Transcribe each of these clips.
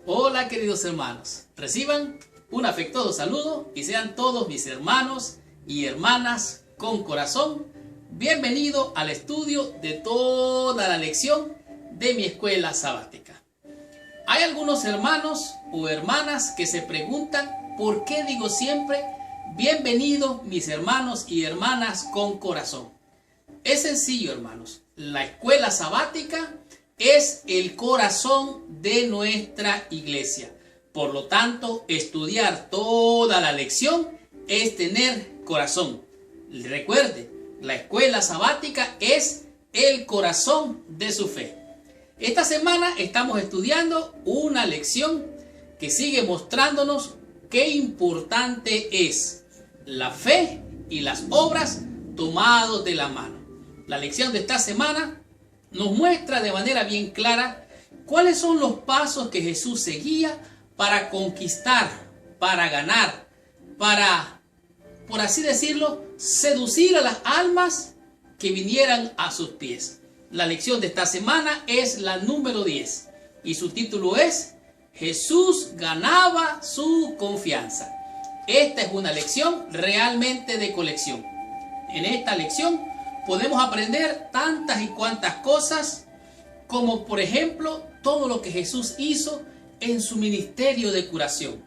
Hola queridos hermanos, reciban un afectuoso saludo y sean todos mis hermanos y hermanas con corazón bienvenidos al estudio de toda la lección de mi escuela sabática. Hay algunos hermanos o hermanas que se preguntan por qué digo siempre bienvenidos mis hermanos y hermanas con corazón. Es sencillo, hermanos, la escuela sabática es el corazón de nuestra iglesia. Por lo tanto, estudiar toda la lección es tener corazón. Recuerde, la escuela sabática es el corazón de su fe. Esta semana estamos estudiando una lección que sigue mostrándonos qué importante es la fe y las obras tomados de la mano. La lección de esta semana nos muestra de manera bien clara cuáles son los pasos que Jesús seguía para conquistar, para ganar, para, por así decirlo, seducir a las almas que vinieran a sus pies. La lección de esta semana es la número 10 y su título es Jesús ganaba su confianza. Esta es una lección realmente de colección. En esta lección podemos aprender tantas y cuantas cosas como por ejemplo todo lo que Jesús hizo en su ministerio de curación.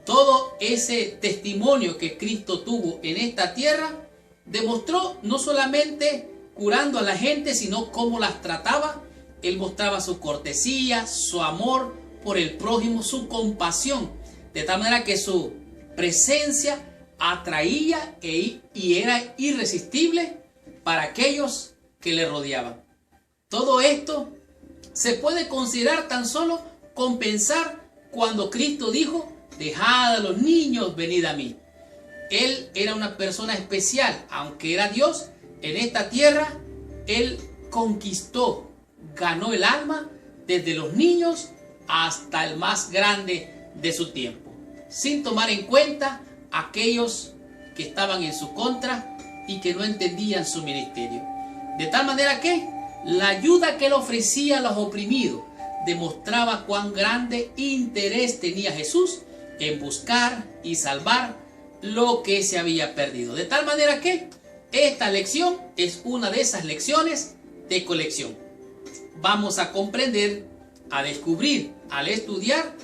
Todo ese testimonio que Cristo tuvo en esta tierra demostró no solamente curando a la gente, sino cómo las trataba. Él mostraba su cortesía, su amor por el prójimo, su compasión, de tal manera que su presencia atraía y era irresistible para aquellos que le rodeaban. Todo esto se puede considerar tan solo con pensar cuando Cristo dijo: dejad a los niños, venid a mí. Él era una persona especial, aunque era Dios en esta tierra. Él conquistó, ganó el alma desde los niños hasta el más grande de su tiempo, sin tomar en cuenta aquellos que estaban en su contra y que no entendían su ministerio. De tal manera que la ayuda que él ofrecía a los oprimidos demostraba cuán grande interés tenía Jesús en buscar y salvar lo que se había perdido. De tal manera que esta lección es una de esas lecciones de colección. Vamos a comprender, a descubrir, al estudiar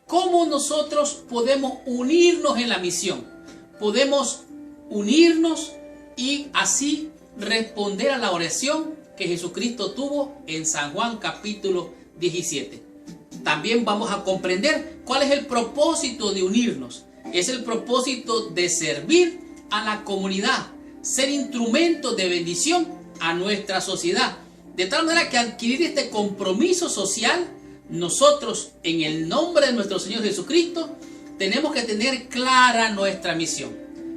cómo nosotros podemos unirnos en la misión. Podemos unirnos y así responder a la oración que Jesucristo tuvo en San Juan capítulo 17. También vamos a comprender cuál es el propósito de unirnos. Es el propósito de servir a la comunidad, ser instrumentos de bendición a nuestra sociedad. De tal manera que adquirir este compromiso social, nosotros en el nombre de nuestro Señor Jesucristo tenemos que tener clara nuestra misión.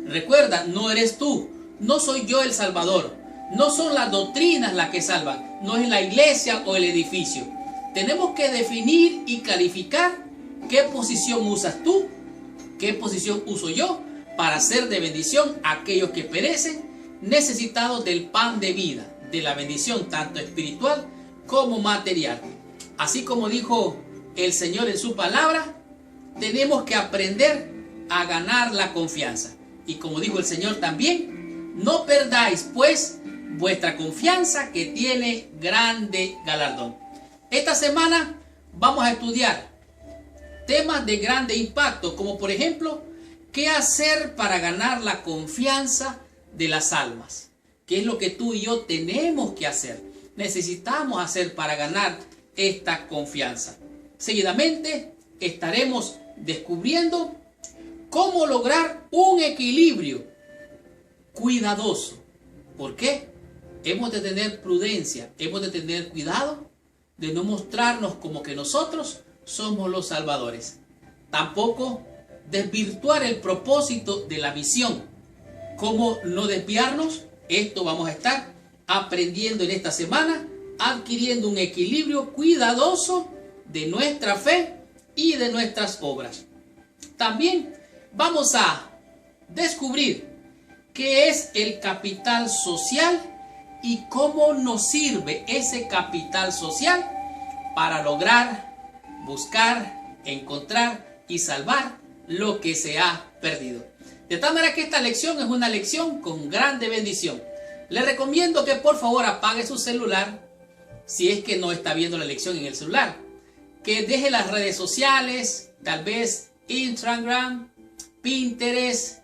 Recuerda, no eres tú, no soy yo el Salvador, no son las doctrinas las que salvan, no es la iglesia o el edificio. Tenemos que definir y calificar qué posición usas tú, qué posición uso yo para ser de bendición a aquellos que perecen, necesitados del pan de vida, de la bendición tanto espiritual como material. Así como dijo el Señor en su palabra, tenemos que aprender a ganar la confianza. Y como dijo el Señor también, no perdáis pues vuestra confianza, que tiene grande galardón. Esta semana vamos a estudiar temas de grande impacto, como por ejemplo, ¿qué hacer para ganar la confianza de las almas? ¿Qué es lo que tú y yo tenemos que hacer? Necesitamos hacer para ganar esta confianza. Seguidamente estaremos descubriendo cómo lograr un equilibrio cuidadoso. ¿Por qué? Hemos de tener prudencia, hemos de tener cuidado de no mostrarnos como que nosotros somos los salvadores. Tampoco desvirtuar el propósito de la misión. ¿Cómo no desviarnos? Esto vamos a estar aprendiendo en esta semana, adquiriendo un equilibrio cuidadoso de nuestra fe y de nuestras obras. También vamos a descubrir qué es el capital social y cómo nos sirve ese capital social para lograr, buscar encontrar y salvar lo que se ha perdido. De tal manera que esta lección es una lección con grande bendición. Le recomiendo que por favor apague su celular si es que no está viendo la lección en el celular. Que deje las redes sociales, tal vez Instagram, Pinterest,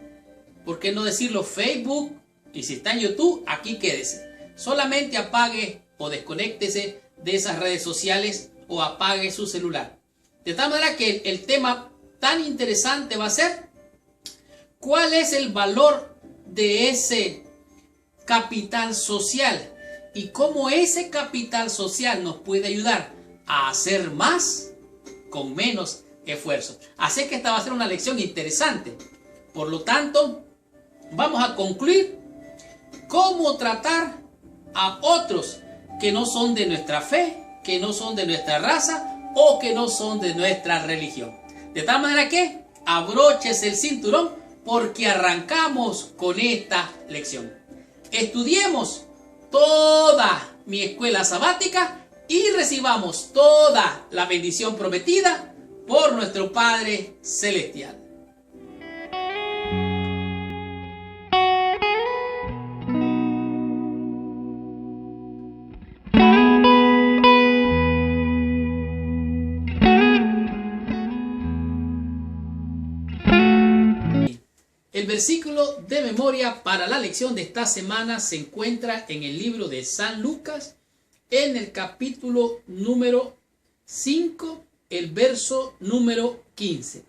¿por qué no decirlo? Facebook. Y si está en YouTube, aquí quédese. Solamente apague o desconéctese de esas redes sociales o apague su celular. De tal manera que el tema tan interesante va a ser: ¿cuál es el valor de ese capital social? Y cómo ese capital social nos puede ayudar a hacer más con menos esfuerzo. Así que esta va a ser una lección interesante. Por lo tanto, vamos a concluir cómo tratar a otros que no son de nuestra fe, que no son de nuestra raza o que no son de nuestra religión. De tal manera que abróchese el cinturón porque arrancamos con esta lección. Estudiemos toda mi escuela sabática y recibamos toda la bendición prometida por nuestro Padre Celestial. El versículo de memoria para la lección de esta semana se encuentra en el libro de San Lucas, en el capítulo número 5, el verso número 15.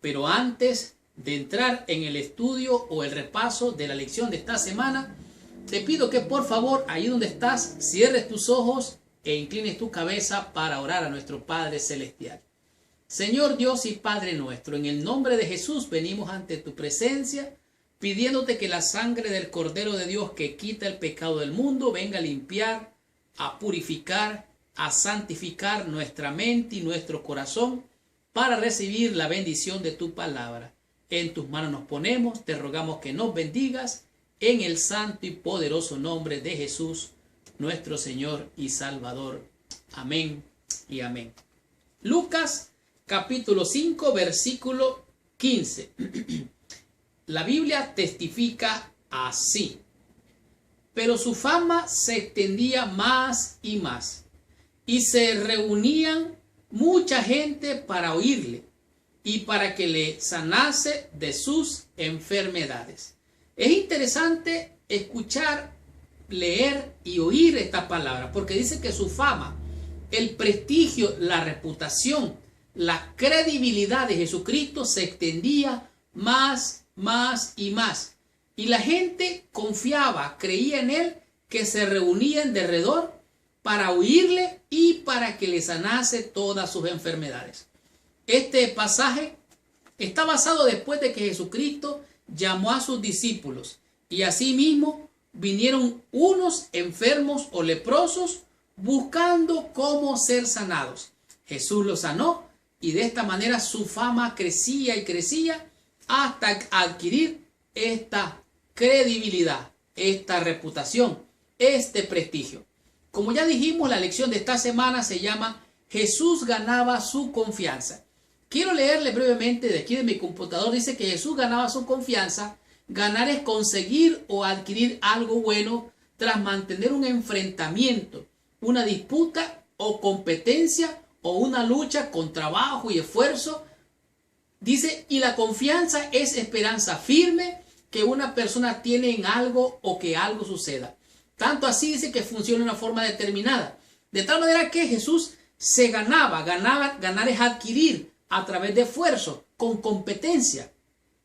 Pero antes de entrar en el estudio o el repaso de la lección de esta semana, te pido que por favor, ahí donde estás, cierres tus ojos e inclines tu cabeza para orar a nuestro Padre Celestial. Señor Dios y Padre nuestro, en el nombre de Jesús venimos ante tu presencia, pidiéndote que la sangre del Cordero de Dios que quita el pecado del mundo venga a limpiar, a purificar, a santificar nuestra mente y nuestro corazón para recibir la bendición de tu palabra. En tus manos nos ponemos, te rogamos que nos bendigas en el santo y poderoso nombre de Jesús, nuestro Señor y Salvador. Amén y amén. Lucas capítulo 5, versículo 15. La Biblia testifica así: pero su fama se extendía más y más, y se reunían mucha gente para oírle y para que le sanase de sus enfermedades. Es interesante escuchar, leer y oír esta palabra, porque dice que su fama, el prestigio, la reputación, la credibilidad de Jesucristo se extendía más y más. Y la gente confiaba, creía en él, que se reunían de alrededor para oírle y para que le sanase todas sus enfermedades. Este pasaje está basado después de que Jesucristo llamó a sus discípulos y asimismo vinieron unos enfermos o leprosos buscando cómo ser sanados. Jesús los sanó y de esta manera su fama crecía y crecía hasta adquirir esta credibilidad, esta reputación, este prestigio. Como ya dijimos, la lección de esta semana se llama Jesús ganaba su confianza. Quiero leerle brevemente de aquí de mi computador. Dice que Jesús ganaba su confianza. Ganar es conseguir o adquirir algo bueno tras mantener un enfrentamiento, una disputa o competencia o una lucha con trabajo y esfuerzo. Dice, y la confianza es esperanza firme que una persona tiene en algo o que algo suceda. Tanto así dice que funciona de una forma determinada. De tal manera que Jesús se ganar es adquirir a través de esfuerzo, con competencia.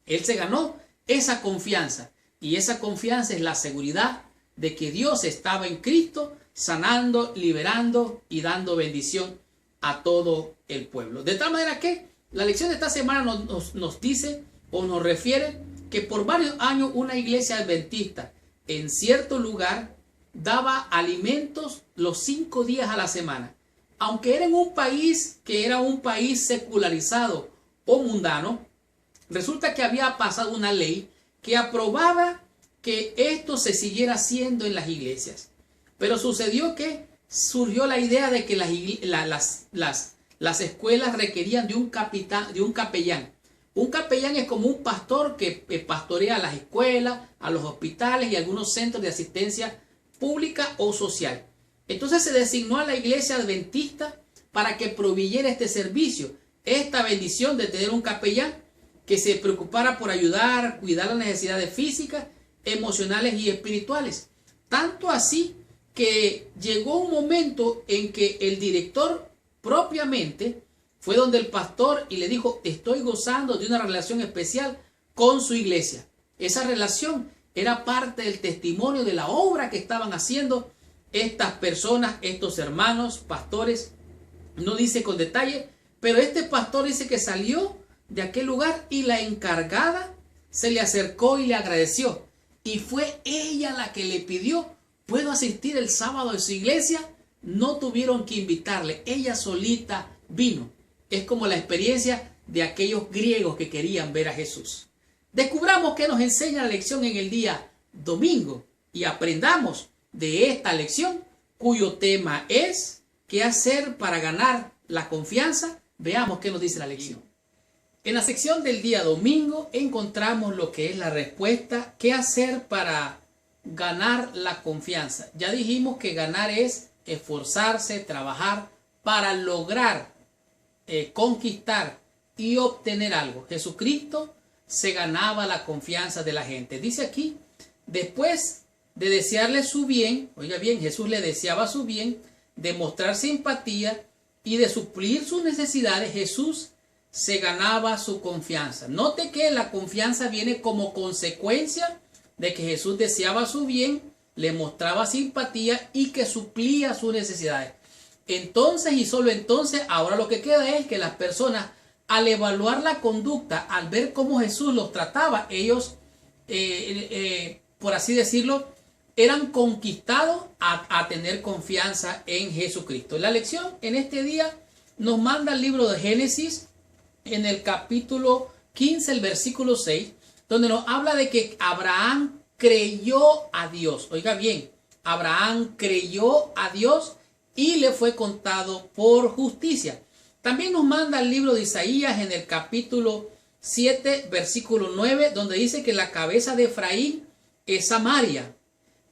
Él se ganó esa confianza y esa confianza es la seguridad de que Dios estaba en Cristo sanando, liberando y dando bendición a todo el pueblo. De tal manera que la lección de esta semana nos dice o nos refiere que por varios años una iglesia adventista en cierto lugar daba alimentos los 5 días a la semana. Aunque era en un país que era un país secularizado o mundano, resulta que había pasado una ley que aprobaba que esto se siguiera haciendo en las iglesias. Pero sucedió que surgió la idea de que las las escuelas requerían de un capitán, de un capellán. Un capellán es como un pastor que pastorea a las escuelas, a los hospitales y algunos centros de asistencia pública o social. Entonces se designó a la iglesia adventista para que proveyera este servicio, esta bendición de tener un capellán que se preocupara por ayudar, cuidar las necesidades físicas, emocionales y espirituales. Tanto así que llegó un momento en que el director propiamente fue donde el pastor y le dijo: estoy gozando de una relación especial con su iglesia. Esa relación era parte del testimonio de la obra que estaban haciendo estas personas, estos hermanos, pastores. No dice con detalle, pero este pastor dice que salió de aquel lugar y la encargada se le acercó y le agradeció. Y fue ella la que le pidió: ¿puedo asistir el sábado a su iglesia? No tuvieron que invitarle, ella solita vino. Es como la experiencia de aquellos griegos que querían ver a Jesús. Descubramos qué nos enseña la lección en el día domingo y aprendamos de esta lección, cuyo tema es ¿qué hacer para ganar la confianza? Veamos qué nos dice la lección. En la sección del día domingo encontramos lo que es la respuesta: ¿qué hacer para ganar la confianza? Ya dijimos que ganar es esforzarse, trabajar para lograr conquistar y obtener algo. Jesucristo se ganaba la confianza de la gente. Dice aquí, después de desearle su bien, oiga bien, Jesús le deseaba su bien, de mostrar simpatía y de suplir sus necesidades, Jesús se ganaba su confianza. Note que la confianza viene como consecuencia de que Jesús deseaba su bien, le mostraba simpatía y que suplía sus necesidades. Entonces y solo entonces, ahora lo que queda es que las personas, al evaluar la conducta, al ver cómo Jesús los trataba, ellos, por así decirlo, eran conquistados a tener confianza en Jesucristo. La lección en este día nos manda el libro de Génesis en el capítulo 15, el versículo 6, donde nos habla de que Abraham creyó a Dios. Oiga bien, Abraham creyó a Dios y le fue contado por justicia. También nos manda el libro de Isaías en el capítulo 7, versículo 9, donde dice que la cabeza de Efraín es Samaria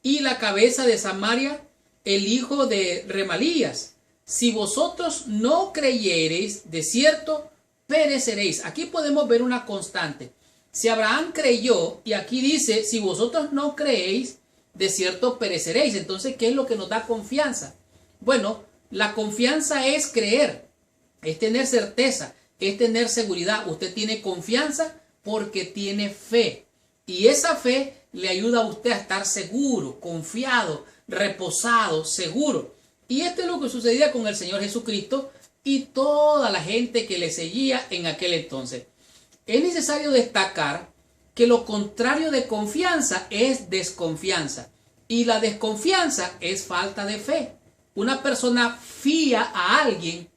y la cabeza de Samaria el hijo de Remalías. Si vosotros no creyereis, de cierto pereceréis. Aquí podemos ver una constante. Si Abraham creyó, y aquí dice, si vosotros no creéis, de cierto pereceréis. Entonces, ¿qué es lo que nos da confianza? Bueno, la confianza es creer, es tener certeza, es tener seguridad. Usted tiene confianza porque tiene fe. Y esa fe le ayuda a usted a estar seguro, confiado, reposado, seguro. Y esto es lo que sucedía con el Señor Jesucristo y toda la gente que le seguía en aquel entonces. Es necesario destacar que lo contrario de confianza es desconfianza. Y la desconfianza es falta de fe. Una persona fía a alguien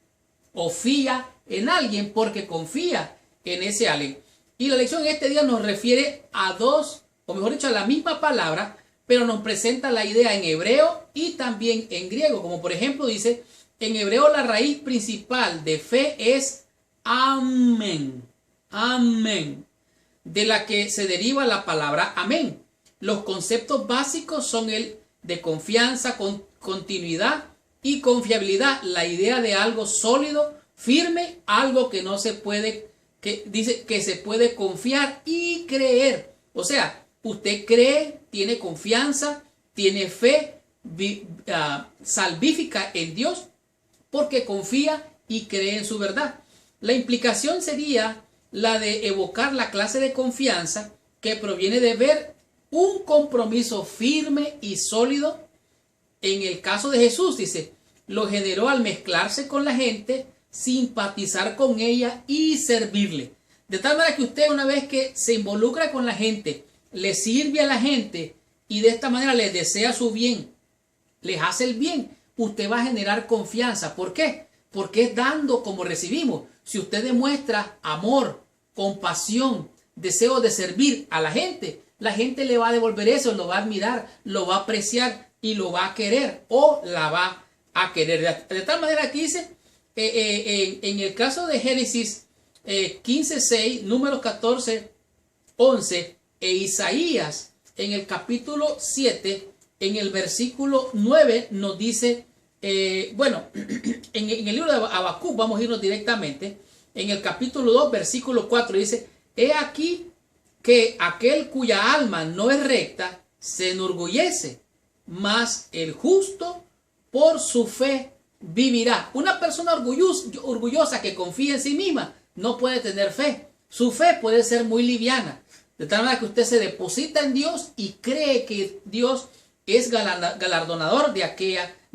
o fía en alguien porque confía en ese alguien. Y la lección en este día nos refiere a dos, o mejor dicho, a la misma palabra, pero nos presenta la idea en hebreo y también en griego. Como por ejemplo dice, en hebreo la raíz principal de fe es amén. Amén. De la que se deriva la palabra amén. Los conceptos básicos son el de confianza, continuidad y confiabilidad. La idea de algo sólido, firme, algo que no se puede, que dice que se puede confiar y creer. O sea, usted cree, tiene confianza, tiene fe salvífica en Dios porque confía y cree en su verdad. La implicación sería la de evocar la clase de confianza que proviene de ver un compromiso firme y sólido. En el caso de Jesús, dice, lo generó al mezclarse con la gente, simpatizar con ella y servirle. De tal manera que usted, una vez que se involucra con la gente, le sirve a la gente y de esta manera les desea su bien, les hace el bien, usted va a generar confianza. ¿Por qué? Porque es dando como recibimos. Si usted demuestra amor, compasión, deseo de servir a la gente le va a devolver eso, lo va a admirar, lo va a apreciar y lo va a querer o la va a querer. De tal manera que dice, en el caso de Génesis 15:6, Números 14:11 e Isaías en el capítulo 7, en el versículo 9 nos dice, en el libro de Habacuc, vamos a irnos directamente, en el capítulo 2, versículo 4 dice, he aquí que aquel cuya alma no es recta se enorgullece, mas el justo por su fe vivirá. Una persona orgullosa que confía en sí misma no puede tener fe. Su fe puede ser muy liviana, de tal manera que usted se deposita en Dios y cree que Dios es galardonador de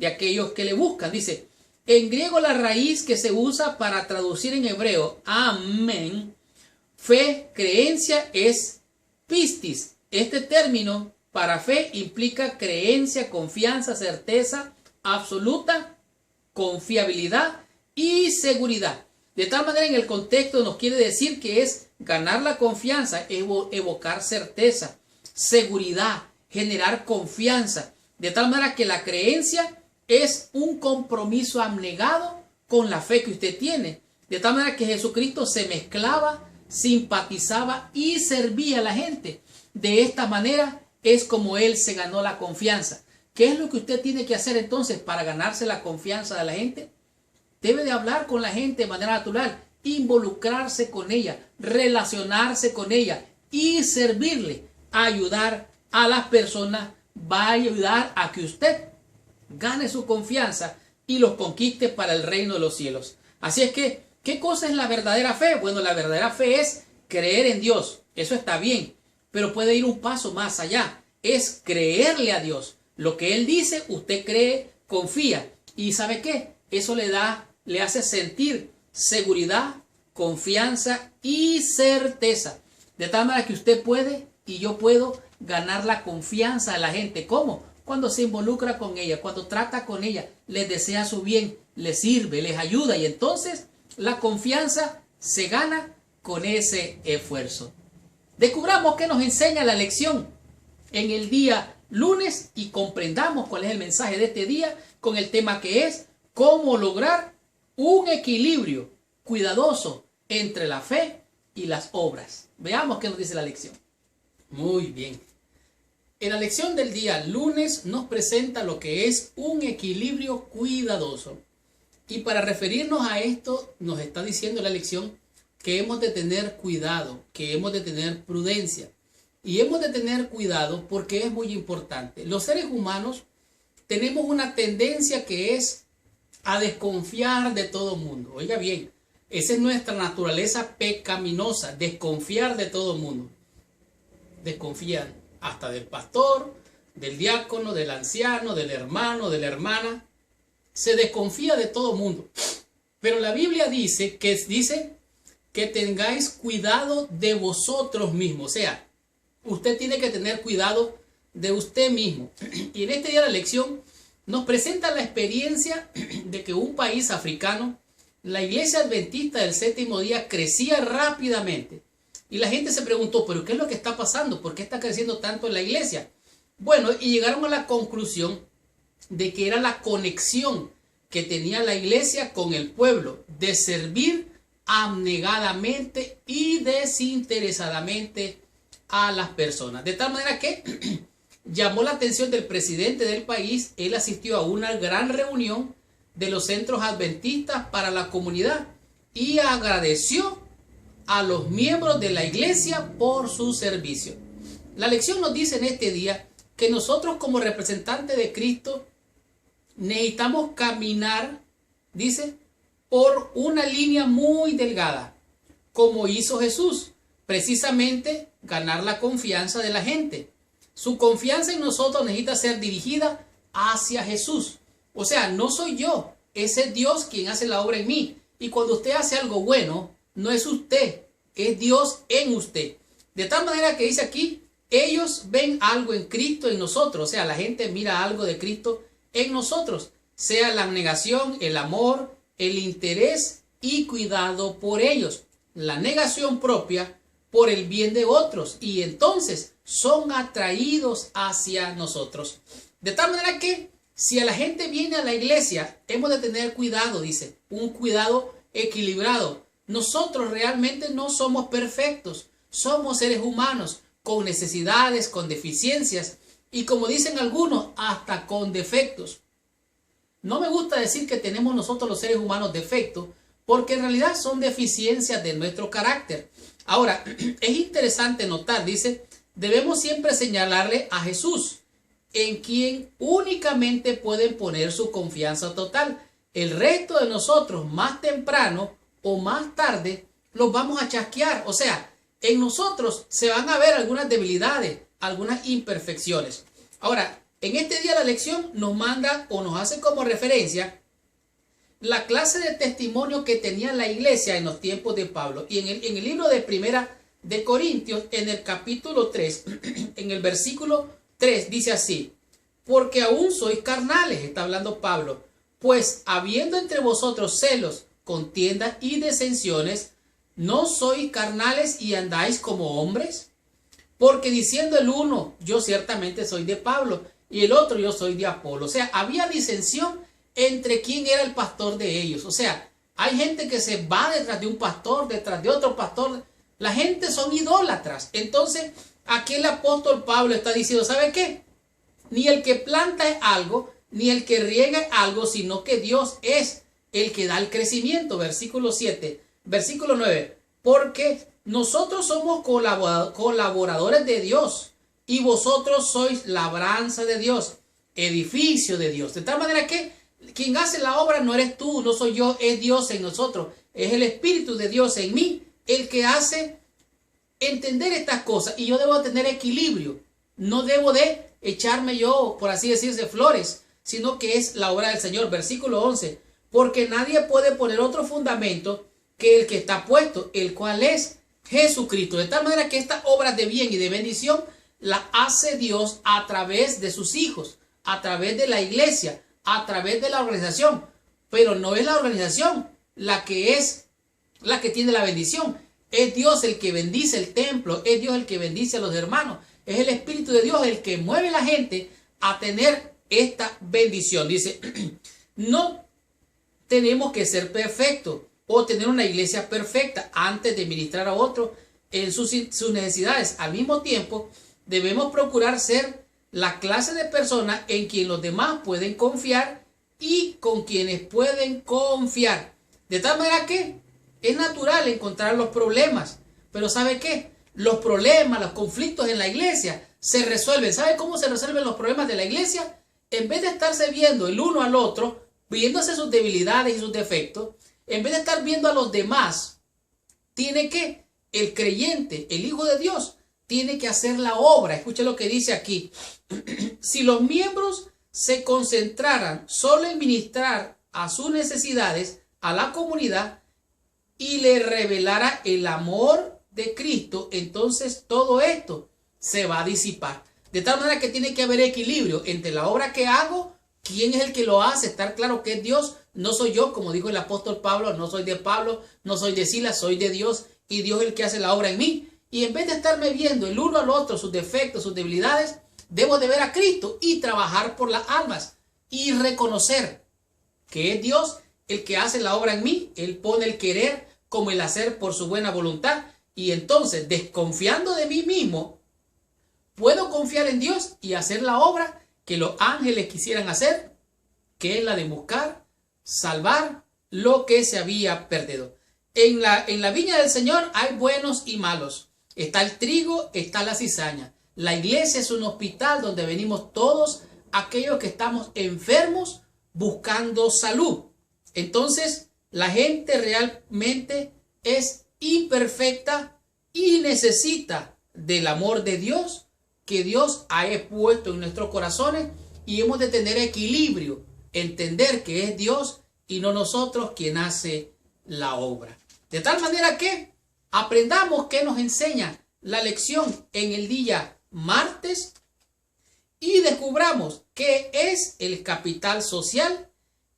aquellos que le buscan. Dice, en griego la raíz que se usa para traducir en hebreo, amén, fe, creencia, es pistis. Este término para fe implica creencia, confianza, certeza absoluta, confiabilidad y seguridad. De tal manera, en el contexto nos quiere decir que es ganar la confianza, evocar certeza, seguridad, generar confianza. De tal manera que la creencia es un compromiso abnegado con la fe que usted tiene. De tal manera que Jesucristo se mezclaba, simpatizaba y servía a la gente. De esta manera es como Él se ganó la confianza. ¿Qué es lo que usted tiene que hacer entonces para ganarse la confianza de la gente? Debe de hablar con la gente de manera natural, involucrarse con ella, relacionarse con ella y servirle, ayudar a las personas. Va a ayudar a que usted gane su confianza y los conquiste para el reino de los cielos. Así es que, ¿qué cosa es la verdadera fe? Bueno, la verdadera fe es creer en Dios. Eso está bien, pero puede ir un paso más allá. Es creerle a Dios. Lo que Él dice, usted cree, confía. ¿Y sabe qué? Eso le hace sentir seguridad, confianza y certeza. De tal manera que usted puede y yo puedo ganar la confianza de la gente. ¿Cómo? Cuando se involucra con ella, cuando trata con ella, les desea su bien, les sirve, les ayuda. Y entonces la confianza se gana con ese esfuerzo. Descubramos qué nos enseña la lección en el día lunes y comprendamos cuál es el mensaje de este día con el tema que es cómo lograr un equilibrio cuidadoso entre la fe y las obras. Veamos qué nos dice la lección. Muy bien. En la lección del día lunes nos presenta lo que es un equilibrio cuidadoso. Y para referirnos a esto nos está diciendo la lección que hemos de tener cuidado, que hemos de tener prudencia. Y hemos de tener cuidado porque es muy importante. Los seres humanos tenemos una tendencia que es a desconfiar de todo mundo. Oiga bien, esa es nuestra naturaleza pecaminosa, desconfiar de todo mundo. Desconfiar hasta del pastor, del diácono, del anciano, del hermano, de la hermana. Se desconfía de todo mundo. Pero la Biblia dice que tengáis cuidado de vosotros mismos. O sea, usted tiene que tener cuidado de usted mismo. Y en este día de la lección nos presenta la experiencia de que un país africano, la iglesia adventista del séptimo día, crecía rápidamente. Y la gente se preguntó, ¿pero qué es lo que está pasando? ¿Por qué está creciendo tanto en la iglesia? Bueno, y llegaron a la conclusión de que era la conexión que tenía la iglesia con el pueblo, de servir abnegadamente y desinteresadamente a las personas. De tal manera que llamó la atención del presidente del país. Él asistió a una gran reunión de los centros adventistas para la comunidad y agradeció a los miembros de la iglesia por su servicio. La lección nos dice en este día que nosotros como representantes de Cristo necesitamos caminar, dice, por una línea muy delgada, como hizo Jesús, precisamente ganar la confianza de la gente. Su confianza en nosotros necesita ser dirigida hacia Jesús. O sea, no soy yo, es Dios quien hace la obra en mí. Y cuando usted hace algo bueno, no es usted, es Dios en usted. De tal manera que dice aquí, ellos ven algo en Cristo en nosotros. O sea, la gente mira algo de Cristo en nosotros. Sea la abnegación, el amor, el interés y cuidado por ellos. La negación propia por el bien de otros. Y entonces son atraídos hacia nosotros. De tal manera que Si a la gente viene a la iglesia, hemos de tener cuidado, dice, un cuidado equilibrado. Nosotros realmente no somos perfectos, somos seres humanos con necesidades, con deficiencias y como dicen algunos, hasta con defectos. No me gusta decir que tenemos nosotros los seres humanos defectos, porque en realidad son deficiencias de nuestro carácter. Ahora, es interesante notar, dice, debemos siempre señalarle a Jesús, en quien únicamente pueden poner su confianza total. El resto de nosotros, más temprano o más tarde, los vamos a chasquear. O sea, en nosotros se van a ver algunas debilidades, algunas imperfecciones. Ahora, en este día la lección nos manda o nos hace como referencia la clase de testimonio que tenía la iglesia en los tiempos de Pablo. Y en el libro de Primera de Corintios, en el capítulo 3, en el versículo 3, dice así: porque aún sois carnales, está hablando Pablo, pues habiendo entre vosotros celos, contiendas y disensiones, ¿no sois carnales y andáis como hombres? Porque diciendo el uno, yo ciertamente soy de Pablo, y el otro, yo soy de Apolo. O sea, había disensión entre quién era el pastor de ellos. O sea, hay gente que se va detrás de un pastor, detrás de otro pastor. La gente son idólatras. Entonces, aquí el apóstol Pablo está diciendo, ¿sabe qué? Ni el que planta es algo, ni el que riega es algo, sino que Dios es el que da el crecimiento. Versículo 7. Versículo 9. Porque nosotros somos colaboradores de Dios y vosotros sois labranza de Dios, edificio de Dios. De tal manera que quien hace la obra no eres tú, no soy yo, es Dios en nosotros. Es el Espíritu de Dios en mí el que hace entender estas cosas. Y yo debo tener equilibrio. No debo de echarme yo, por así decirse, flores, sino que es la obra del Señor. Versículo 11. Porque nadie puede poner otro fundamento que el que está puesto, el cual es Jesucristo. De tal manera que esta obra de bien y de bendición la hace Dios a través de sus hijos, a través de la iglesia, a través de la organización. Pero no es la organización la que tiene la bendición. Es Dios el que bendice el templo, es Dios el que bendice a los hermanos. Es el Espíritu de Dios el que mueve a la gente a tener esta bendición. Dice, no tenemos que ser perfectos o tener una iglesia perfecta antes de ministrar a otros en sus necesidades. Al mismo tiempo, debemos procurar ser la clase de personas en quien los demás pueden confiar y con quienes pueden confiar. De tal manera que es natural encontrar los problemas, pero ¿sabe qué? Los problemas, los conflictos en la iglesia se resuelven. ¿Sabe cómo se resuelven los problemas de la iglesia? En vez de estarse viendo el uno al otro, viéndose sus debilidades y sus defectos, en vez de estar viendo a los demás, tiene que el creyente, el Hijo de Dios, tiene que hacer la obra. Escuche lo que dice aquí. Si los miembros se concentraran solo en ministrar a sus necesidades a la comunidad y le revelara el amor de Cristo, entonces todo esto se va a disipar. De tal manera que tiene que haber equilibrio entre la obra que hago, quién es el que lo hace, estar claro que es Dios, no soy yo, como dijo el apóstol Pablo, no soy de Pablo, no soy de Silas, soy de Dios y Dios es el que hace la obra en mí. Y en vez de estarme viendo el uno al otro, sus defectos, sus debilidades, debo de ver a Cristo y trabajar por las almas y reconocer que es Dios el que hace la obra en mí. Él pone el querer como el hacer por su buena voluntad. Y entonces, desconfiando de mí mismo, puedo confiar en Dios y hacer la obra que los ángeles quisieran hacer, que es la de buscar, salvar lo que se había perdido. En la viña del Señor hay buenos y malos. Está el trigo, está la cizaña. La iglesia es un hospital donde venimos todos aquellos que estamos enfermos buscando salud. Entonces, la gente realmente es imperfecta y necesita del amor de Dios que Dios ha puesto en nuestros corazones, y hemos de tener equilibrio, entender que es Dios y no nosotros quien hace la obra. De tal manera que aprendamos qué nos enseña la lección en el día martes y descubramos qué es el capital social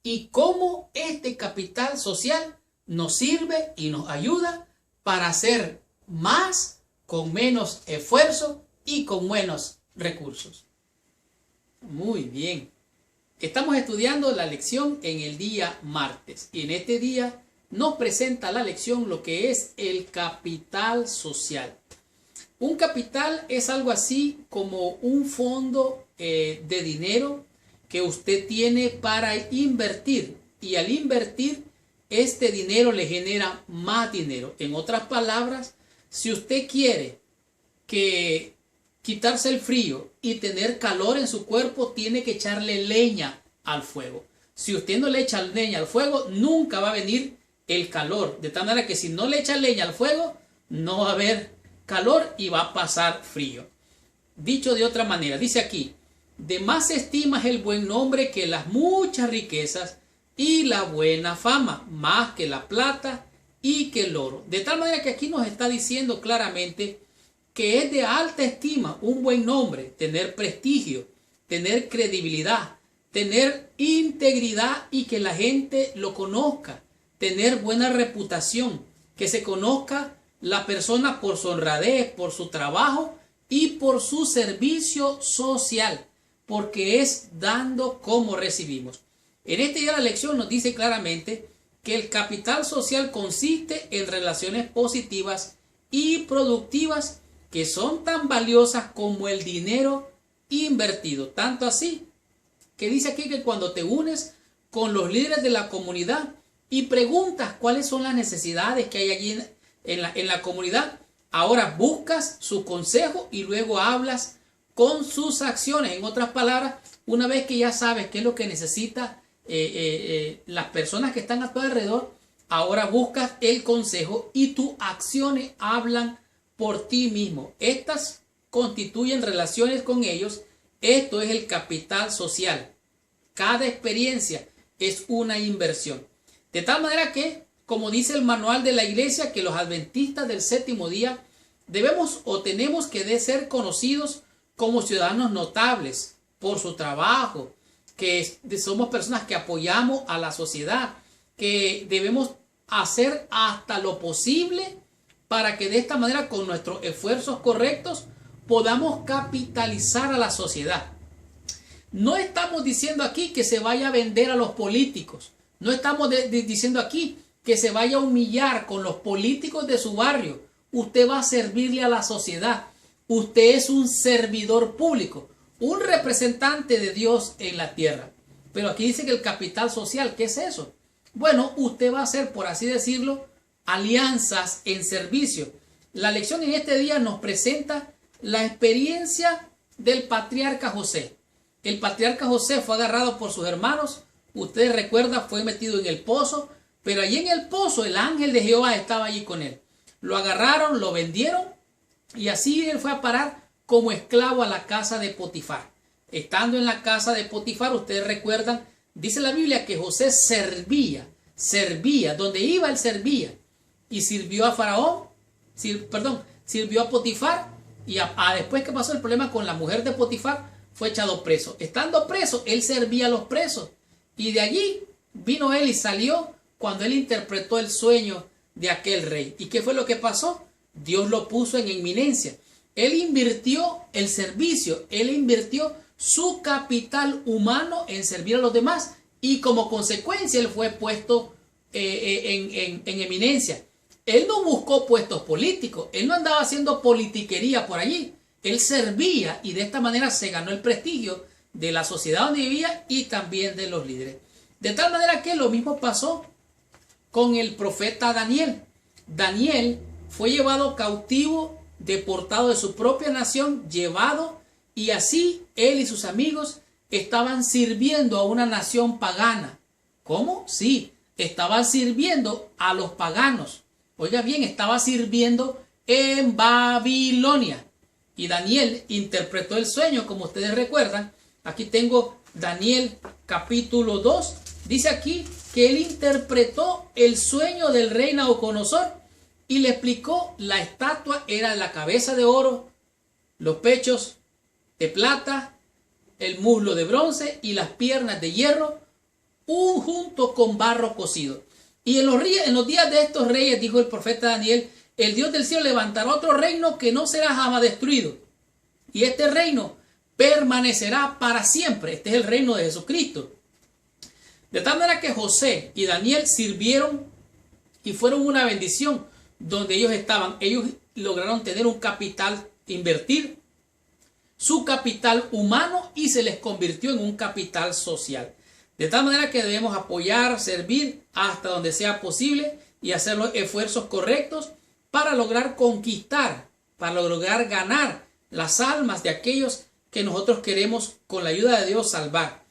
y cómo este capital social nos sirve y nos ayuda para hacer más con menos esfuerzo y con menos recursos. Muy bien. Estamos estudiando la lección en el día martes y en este día nos presenta la lección lo que es el capital social. Un capital es algo así como un fondo de dinero que usted tiene para invertir, y al invertir este dinero le genera más dinero. En otras palabras, si usted quiere quitarse el frío y tener calor en su cuerpo, tiene que echarle leña al fuego. Si usted no le echa leña al fuego, nunca va a venir el calor. De tal manera que si no le echa leña al fuego, no va a haber calor y va a pasar frío. Dicho de otra manera, dice aquí: de más estima es el buen nombre que las muchas riquezas, y la buena fama más que la plata y que el oro. De tal manera que aquí nos está diciendo claramente que es de alta estima un buen nombre, tener prestigio, tener credibilidad, tener integridad y que la gente lo conozca, tener buena reputación, que se conozca la persona por su honradez, por su trabajo y por su servicio social, porque es dando como recibimos. En este día la lección nos dice claramente que el capital social consiste en relaciones positivas y productivas que son tan valiosas como el dinero invertido. Tanto así que dice aquí que cuando te unes con los líderes de la comunidad y preguntas cuáles son las necesidades que hay allí en la comunidad, ahora buscas su consejo y luego hablas con sus acciones. En otras palabras, una vez que ya sabes qué es lo que necesita las personas que están a tu alrededor, ahora buscas el consejo y tus acciones hablan por ti mismo. Estas constituyen relaciones con ellos. Esto es el capital social. Cada experiencia es una inversión. De tal manera que, como dice el manual de la iglesia, que los adventistas del séptimo día debemos o tenemos que ser conocidos como ciudadanos notables por su trabajo, que somos personas que apoyamos a la sociedad, que debemos hacer hasta lo posible para que de esta manera, con nuestros esfuerzos correctos, podamos capitalizar a la sociedad. No estamos diciendo aquí que se vaya a vender a los políticos. No estamos diciendo aquí que se vaya a humillar con los políticos de su barrio. Usted va a servirle a la sociedad. Usted es un servidor público, un representante de Dios en la tierra. Pero aquí dice que el capital social, ¿qué es eso? Bueno, usted va a hacer, por así decirlo, alianzas en servicio. La lección en este día nos presenta la experiencia del patriarca José. El patriarca José fue agarrado por sus hermanos. Ustedes recuerdan, fue metido en el pozo, pero allí en el pozo el ángel de Jehová estaba allí con él. Lo agarraron, lo vendieron y así él fue a parar como esclavo a la casa de Potifar. Estando en la casa de Potifar, ustedes recuerdan, dice la Biblia que José servía, donde iba él servía, y sirvió a Faraón, sirvió a Potifar, y después que pasó el problema con la mujer de Potifar, fue echado preso. Estando preso, él servía a los presos, y de allí vino él y salió cuando él interpretó el sueño de aquel rey. ¿Y qué fue lo que pasó? Dios lo puso en eminencia. Él invirtió el servicio, él invirtió su capital humano en servir a los demás y como consecuencia él fue puesto en eminencia. Él no buscó puestos políticos, él no andaba haciendo politiquería por allí, él servía y de esta manera se ganó el prestigio de la sociedad donde vivía y también de los líderes. De tal manera que lo mismo pasó con el profeta Daniel. Daniel fue llevado cautivo, deportado de su propia nación, llevado, y así él y sus amigos estaban sirviendo a una nación pagana. ¿Cómo? Sí, estaban sirviendo a los paganos. Oiga bien, estaba sirviendo en Babilonia. Y Daniel interpretó el sueño, como ustedes recuerdan. Aquí tengo Daniel capítulo 2. Dice aquí que él interpretó el sueño del rey Nabucodonosor y le explicó: la estatua era la cabeza de oro, los pechos de plata, el muslo de bronce y las piernas de hierro, junto con barro cocido. Y en los días de estos reyes, dijo el profeta Daniel, el Dios del cielo levantará otro reino que no será jamás destruido. Y este reino permanecerá para siempre. Este es el reino de Jesucristo. De tal manera que José y Daniel sirvieron y fueron una bendición donde ellos estaban. Ellos lograron tener un capital, invertir su capital humano y se les convirtió en un capital social. De tal manera que debemos apoyar, servir hasta donde sea posible y hacer los esfuerzos correctos para lograr conquistar, para lograr ganar las almas de aquellos que nosotros queremos con la ayuda de Dios salvar.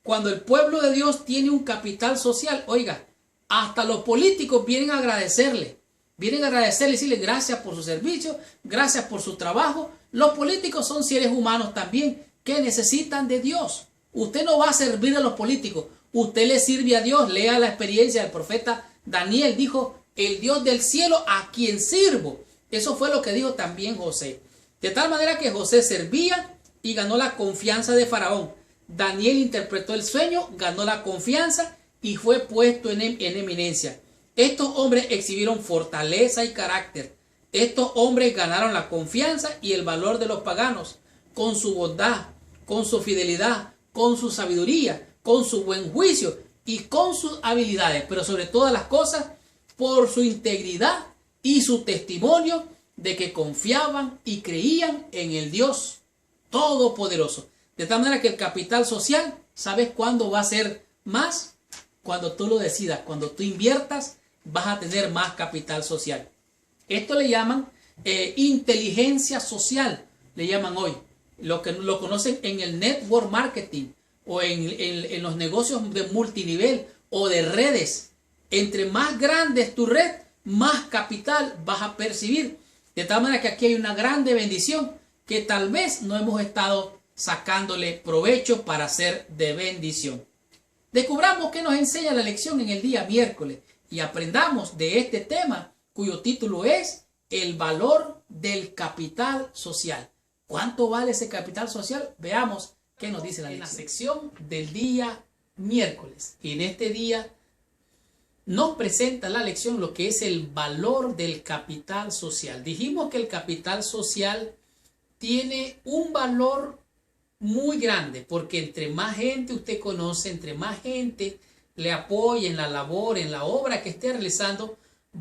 Cuando el pueblo de Dios tiene un capital social, oiga, hasta los políticos vienen a agradecerle. Vienen a agradecerle y decirle gracias por su servicio, gracias por su trabajo. Los políticos son seres humanos también que necesitan de Dios. Usted no va a servir a los políticos, usted le sirve a Dios. Lea la experiencia del profeta Daniel, dijo, el Dios del cielo a quien sirvo. Eso fue lo que dijo también José. De tal manera que José servía y ganó la confianza de Faraón. Daniel interpretó el sueño, ganó la confianza y fue puesto en eminencia. Estos hombres exhibieron fortaleza y carácter. Estos hombres ganaron la confianza y el valor de los paganos con su bondad, con su fidelidad, con su sabiduría, con su buen juicio y con sus habilidades, pero sobre todas las cosas por su integridad y su testimonio de que confiaban y creían en el Dios Todopoderoso. De tal manera que el capital social, ¿sabes cuándo va a ser más? Cuando tú lo decidas, cuando tú inviertas, vas a tener más capital social. Esto le llaman inteligencia social, le llaman hoy. Lo que lo conocen en el network marketing o en los negocios de multinivel o de redes. Entre más grande es tu red, más capital vas a percibir. De tal manera que aquí hay una grande bendición que tal vez no hemos estado sacándole provecho para ser de bendición. Descubramos qué nos enseña la lección en el día miércoles y aprendamos de este tema cuyo título es el valor del capital social. ¿Cuánto vale ese capital social? Veamos qué nos dice la lección. En la sección del día miércoles, y en este día nos presenta la lección lo que es el valor del capital social. Dijimos que el capital social tiene un valor muy grande, porque entre más gente usted conoce, entre más gente le apoya en la labor, en la obra que esté realizando,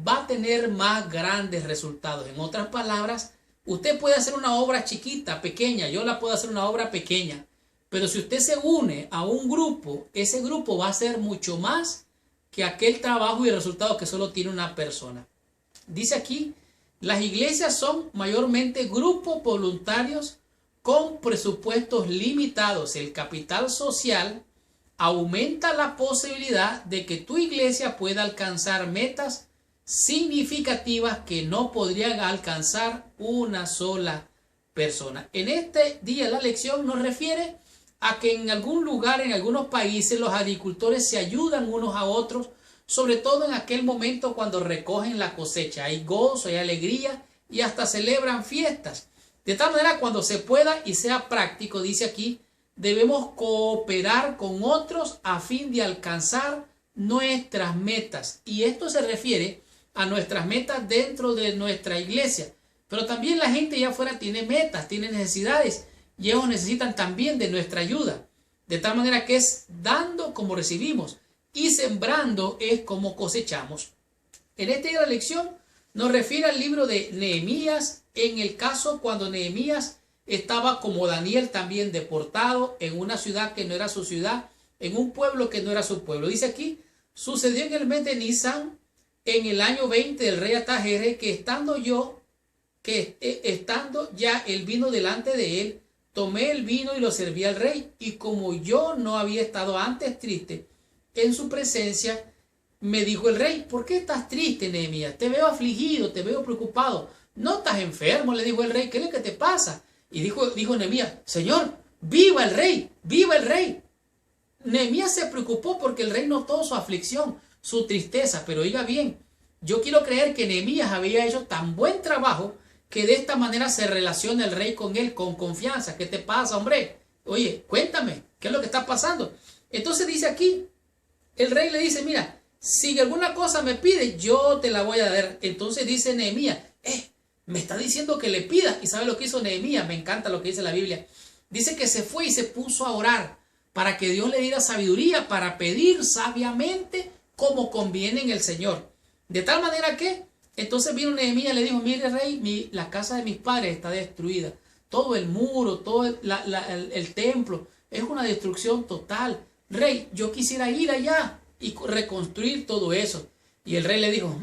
va a tener más grandes resultados. En otras palabras, usted puede hacer una obra chiquita, pequeña, yo la puedo hacer una obra pequeña, pero si usted se une a un grupo, ese grupo va a hacer mucho más que aquel trabajo y resultado que solo tiene una persona. Dice aquí, las iglesias son mayormente grupos voluntarios con presupuestos limitados. El capital social aumenta la posibilidad de que tu iglesia pueda alcanzar metas significativas que no podrían alcanzar una sola persona. En este día la lección nos refiere a que en algún lugar, en algunos países, los agricultores se ayudan unos a otros, sobre todo en aquel momento cuando recogen la cosecha. Hay gozo, hay alegría y hasta celebran fiestas. De tal manera, cuando se pueda y sea práctico, dice aquí, debemos cooperar con otros a fin de alcanzar nuestras metas. Y esto se refiere a nuestras metas dentro de nuestra iglesia. Pero también la gente allá afuera tiene metas, tiene necesidades y ellos necesitan también de nuestra ayuda. De tal manera que es dando como recibimos y sembrando es como cosechamos. En esta día de la lección nos refiere al libro de Nehemías, en el caso cuando Nehemías estaba como Daniel también deportado en una ciudad que no era su ciudad, en un pueblo que no era su pueblo. Dice aquí, sucedió en el mes de Nisan, en el año 20 del rey Artajerjes, que estando ya el vino delante de él, tomé el vino y lo serví al rey, y como yo no había estado antes triste en su presencia, me dijo el rey, ¿por qué estás triste, Nehemías? Te veo afligido, te veo preocupado. ¿No estás enfermo?, le dijo el rey. ¿Qué es lo que te pasa? Y dijo Nehemías, Señor, viva el rey, viva el rey. Nehemías se preocupó porque el rey notó su aflicción, su tristeza. Pero oiga bien, yo quiero creer que Nehemías había hecho tan buen trabajo que de esta manera se relaciona el rey con él con confianza. ¿Qué te pasa, hombre? Oye, cuéntame, ¿qué es lo que está pasando? Entonces dice aquí, el rey le dice, mira, si alguna cosa me pide, yo te la voy a dar. Entonces dice Nehemías, me está diciendo que le pida. ¿Y sabe lo que hizo Nehemías? Me encanta lo que dice la Biblia. Dice que se fue y se puso a orar para que Dios le diera sabiduría para pedir sabiamente como conviene en el Señor. De tal manera que entonces vino Nehemías y le dijo, mire rey, la casa de mis padres está destruida. Todo el muro, todo el templo, es una destrucción total. Rey, yo quisiera ir allá y reconstruir todo eso. Y el rey le dijo,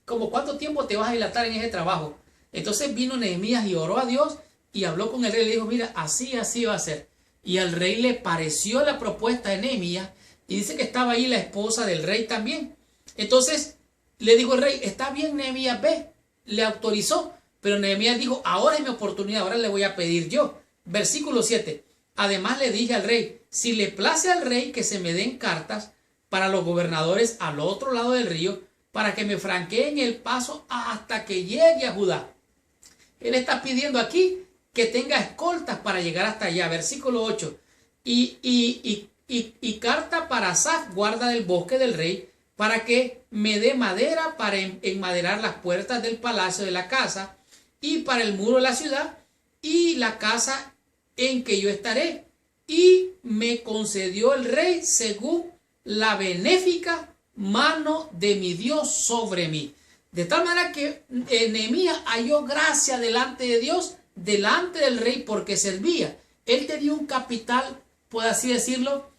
¿cómo cuánto tiempo te vas a dilatar en ese trabajo? Entonces vino Nehemías y oró a Dios y habló con el rey y le dijo, mira, así va a ser. Y al rey le pareció la propuesta de Nehemías y dice que estaba ahí la esposa del rey también. Entonces le dijo el rey, está bien Nehemías, ve, le autorizó. Pero Nehemías dijo, ahora es mi oportunidad, ahora le voy a pedir yo. Versículo 7. Además le dije al rey, si le place al rey que se me den cartas para los gobernadores al otro lado del río, para que me franqueen el paso hasta que llegue a Judá. Él está pidiendo aquí que tenga escoltas para llegar hasta allá. Versículo 8. Y carta para Asaf, guarda del bosque del rey, para que me dé madera para enmaderar las puertas del palacio de la casa y para el muro de la ciudad y la casa en que yo estaré. Y me concedió el rey según la benéfica mano de mi Dios sobre mí. De tal manera que Nehemías halló gracia delante de Dios, delante del rey, porque servía. Él tenía un capital, por así decirlo,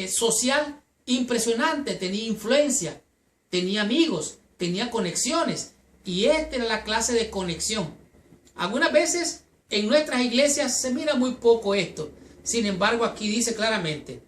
social impresionante, tenía influencia, tenía amigos, tenía conexiones, y esta era la clase de conexión. Algunas veces en nuestras iglesias se mira muy poco esto. Sin embargo, aquí dice claramente,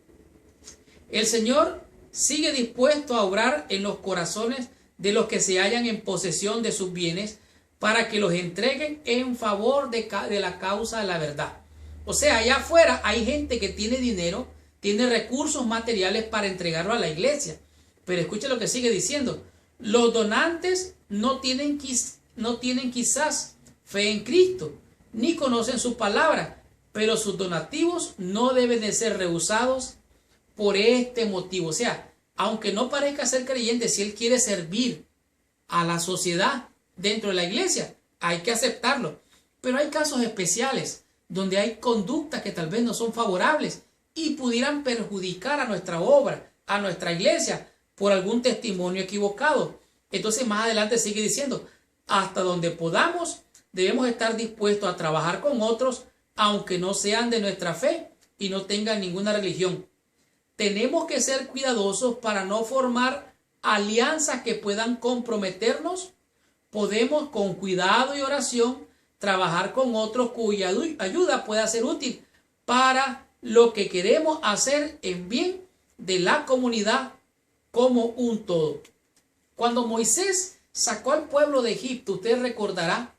el Señor sigue dispuesto a obrar en los corazones de los que se hallan en posesión de sus bienes para que los entreguen en favor de la causa de la verdad. O sea, allá afuera hay gente que tiene dinero, tiene recursos materiales para entregarlo a la iglesia. Pero escuche lo que sigue diciendo. Los donantes no tienen quizás fe en Cristo, ni conocen su palabra, pero sus donativos no deben de ser rehusados por este motivo. O sea, aunque no parezca ser creyente, si él quiere servir a la sociedad dentro de la iglesia, hay que aceptarlo. Pero hay casos especiales donde hay conductas que tal vez no son favorables y pudieran perjudicar a nuestra obra, a nuestra iglesia, por algún testimonio equivocado. Entonces más adelante sigue diciendo, hasta donde podamos, debemos estar dispuestos a trabajar con otros, aunque no sean de nuestra fe y no tengan ninguna religión. Tenemos que ser cuidadosos para no formar alianzas que puedan comprometernos. Podemos con cuidado y oración trabajar con otros cuya ayuda pueda ser útil para lo que queremos hacer en bien de la comunidad como un todo. Cuando Moisés sacó al pueblo de Egipto, usted recordará,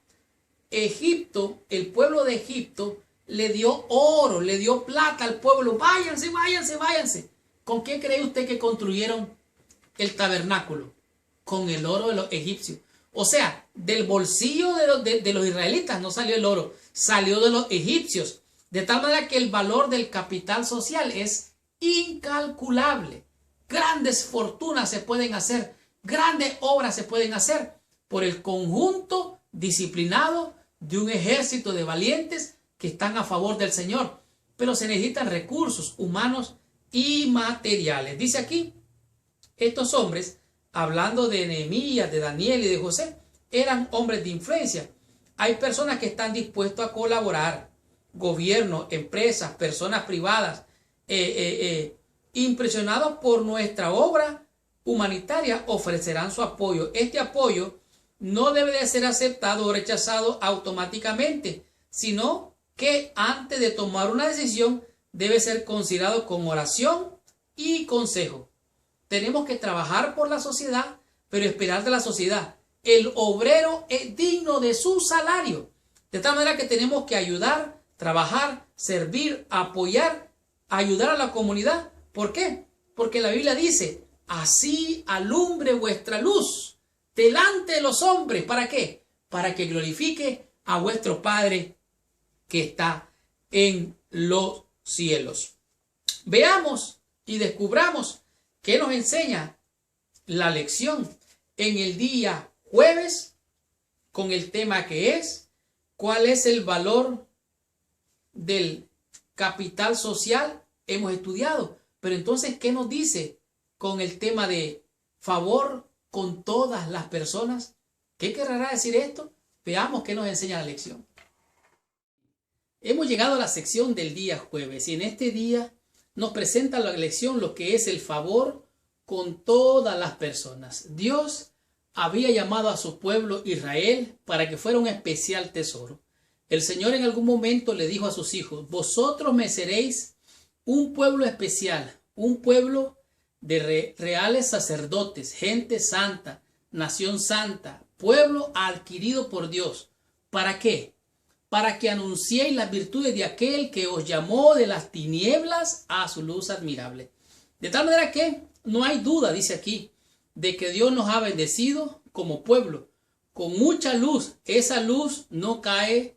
Egipto, el pueblo de Egipto le dio oro, le dio plata al pueblo. Váyanse, váyanse, váyanse. ¿Con qué cree usted que construyeron el tabernáculo? Con el oro de los egipcios. O sea, del bolsillo de los israelitas no salió el oro, salió de los egipcios. De tal manera que el valor del capital social es incalculable. Grandes fortunas se pueden hacer, grandes obras se pueden hacer por el conjunto disciplinado de un ejército de valientes que están a favor del Señor. Pero se necesitan recursos humanos y materiales. Dice aquí, estos hombres, hablando de Nehemías, de Daniel y de José, eran hombres de influencia. Hay personas que están dispuestos a colaborar, gobierno, empresas, personas privadas, impresionados por nuestra obra humanitaria, ofrecerán su apoyo. Este apoyo no debe de ser aceptado o rechazado automáticamente, sino que antes de tomar una decisión debe ser considerado con oración y consejo. Tenemos que trabajar por la sociedad, pero esperar de la sociedad. El obrero es digno de su salario. De tal manera que tenemos que ayudar, trabajar, servir, apoyar, ayudar a la comunidad. ¿Por qué? Porque la Biblia dice, así alumbre vuestra luz delante de los hombres. ¿Para qué? Para que glorifique a vuestro Padre que está en los cielos. Veamos y descubramos qué nos enseña la lección en el día jueves con el tema que es ¿cuál es el valor del capital social hemos estudiado. Pero entonces, ¿qué nos dice con el tema de favor con todas las personas? ¿Qué querrá decir esto? Veamos qué nos enseña la lección. Hemos llegado a la sección del día jueves y en este día nos presenta la lección lo que es el favor con todas las personas. Dios había llamado a su pueblo Israel para que fuera un especial tesoro. El Señor en algún momento le dijo a sus hijos: vosotros me seréis un pueblo especial, un pueblo de reales sacerdotes, gente santa, nación santa, pueblo adquirido por Dios. ¿Para qué? Para que anunciéis las virtudes de aquel que os llamó de las tinieblas a su luz admirable. De tal manera que no hay duda, dice aquí, de que Dios nos ha bendecido como pueblo con mucha luz. Esa luz no cae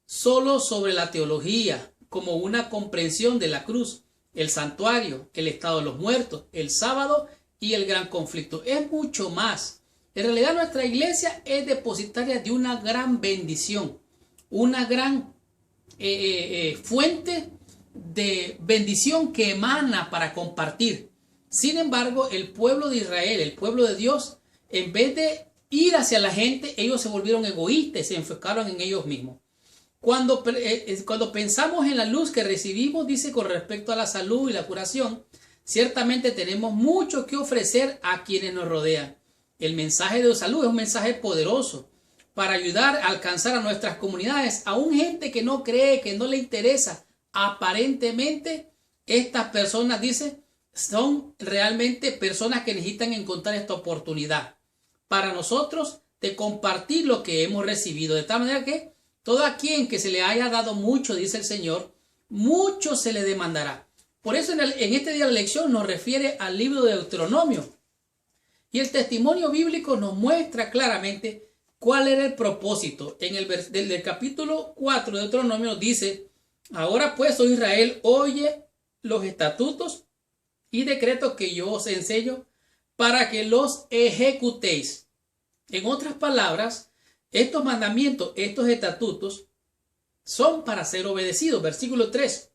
solo sobre la teología, como una comprensión de la cruz, el santuario, el estado de los muertos, el sábado y el gran conflicto. Es mucho más. En realidad nuestra iglesia es depositaria de una gran bendición, una gran fuente de bendición que emana para compartir. Sin embargo, el pueblo de Israel, el pueblo de Dios, en vez de ir hacia la gente, ellos se volvieron egoístas y se enfocaron en ellos mismos. Cuando pensamos en la luz que recibimos, dice, con respecto a la salud y la curación, ciertamente tenemos mucho que ofrecer a quienes nos rodean. El mensaje de salud es un mensaje poderoso para ayudar a alcanzar a nuestras comunidades, aún gente que no cree, que no le interesa. Aparentemente, estas personas, dice, son realmente personas que necesitan encontrar esta oportunidad para nosotros de compartir lo que hemos recibido. De tal manera que todo a quien que se le haya dado mucho, dice el Señor, mucho se le demandará. Por eso en este día de la lección nos refiere al libro de Deuteronomio. Y el testimonio bíblico nos muestra claramente cuál era el propósito. En del capítulo 4 de Deuteronomio nos dice: ahora pues, oh Israel, oye los estatutos y decretos que yo os enseño para que los ejecutéis. En otras palabras, estos mandamientos, estos estatutos, son para ser obedecidos. Versículo 3.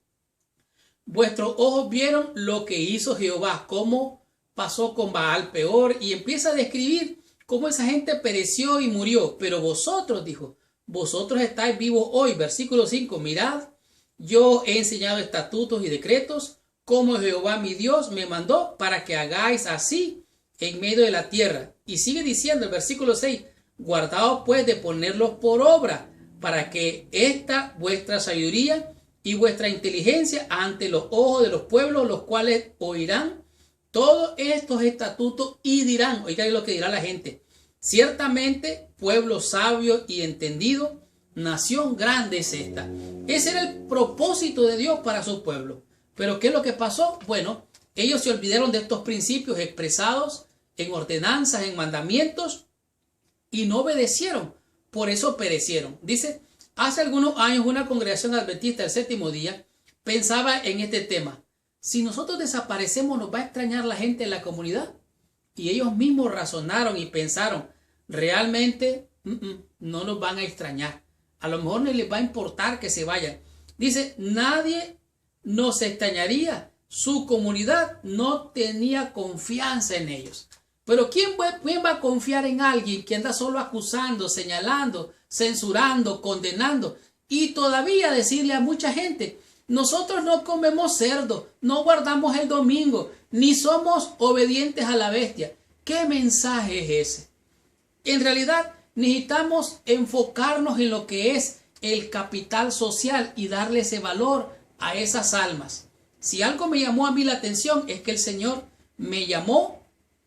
Vuestros ojos vieron lo que hizo Jehová, cómo pasó con Baal Peor, y empieza a describir cómo esa gente pereció y murió. Pero vosotros, dijo, vosotros estáis vivos hoy. Versículo 5. Mirad, yo he enseñado estatutos y decretos, como Jehová mi Dios me mandó, para que hagáis así en medio de la tierra. Y sigue diciendo el versículo 6. Guardaos pues de ponerlos por obra, para que esta vuestra sabiduría y vuestra inteligencia ante los ojos de los pueblos, los cuales oirán todos estos estatutos y dirán, oigan lo que dirá la gente: ciertamente pueblo sabio y entendido, nación grande es esta. Ese era el propósito de Dios para su pueblo. Pero ¿qué es lo que pasó? Bueno, ellos se olvidaron de estos principios expresados en ordenanzas, en mandamientos, y no obedecieron. Por eso perecieron. Dice, hace algunos años una congregación adventista del séptimo día pensaba en este tema: si nosotros desaparecemos, ¿nos va a extrañar la gente en la comunidad? Y ellos mismos razonaron y pensaron, realmente no nos van a extrañar. A lo mejor no les va a importar que se vayan. Dice, nadie nos extrañaría. Su comunidad no tenía confianza en ellos. Pero ¿quién va a confiar en alguien que anda solo acusando, señalando, censurando, condenando? Y todavía decirle a mucha gente: nosotros no comemos cerdo, no guardamos el domingo, ni somos obedientes a la bestia. ¿Qué mensaje es ese? En realidad necesitamos enfocarnos en lo que es el capital social y darle ese valor a esas almas. Si algo me llamó a mí la atención es que el Señor me llamó,